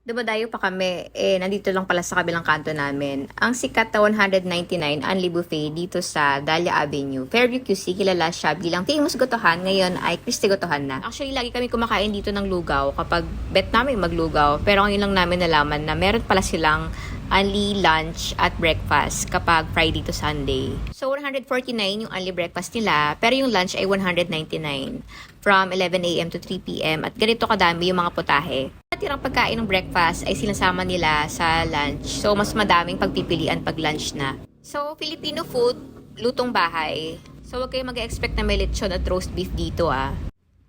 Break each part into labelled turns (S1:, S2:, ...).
S1: Dumadayo pa kami, nandito lang pala sa kabilang kanto namin. Ang sikat na 199 Unli Buffet dito sa Dahlia Avenue. Fairview QC, kilala siya bilang famous gotohan. Ngayon ay Christy Gotohan na. Actually, lagi kami kumakain dito ng lugaw kapag bet namin maglugaw. Pero ngayon lang namin nalaman na meron pala silang only lunch at breakfast kapag Friday to Sunday. So, 149 yung only breakfast nila, pero yung lunch ay 199 from 11 a.m. to 3 p.m. At ganito kadami yung mga putahe. Tirang pagkain ng breakfast ay sinasama nila sa lunch. So, mas madaming pagpipilian pag lunch na. So, Filipino food, lutong bahay. So, wag kayo mag-expect na may lechon at roast beef dito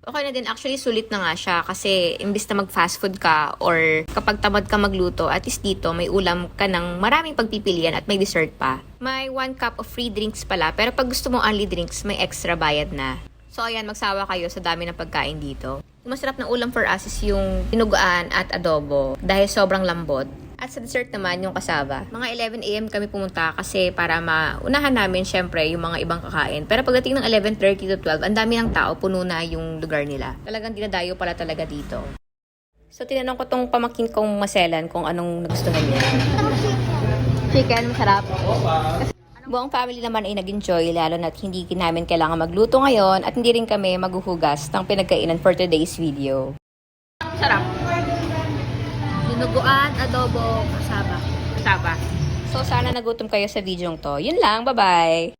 S1: Okay na din, actually sulit na nga siya kasi imbis na mag-fast food ka or kapag tamad ka magluto, at least dito may ulam ka ng maraming pagpipilian at may dessert pa. May 1 cup of free drinks pala, pero pag gusto mo only drinks, may extra bayad na. So ayan, magsawa kayo sa dami ng pagkain dito. Yung masarap na ulam for us is yung tinuguan at adobo dahil sobrang lambot. At sa dessert naman, yung kasaba. Mga 11 a.m. kami pumunta kasi para maunahan namin syempre yung mga ibang kakain. Pero pagdating ng 11:30 to 12, ang dami ng tao, puno na yung lugar nila. Talagang dinadayo pala talaga dito. So tinanong ko tong pamangkin kong maselan kung anong nagustuhan niya. Chicken, masarap. Buong family naman ay nag-enjoy lalo na't hindi namin kailangan magluto ngayon at hindi rin kami maghuhugas ng pinagkainan for today's video. Sarap. Dinuguan, adobo, kasaba. So sana nagutom kayo sa video to. Yun lang, bye-bye!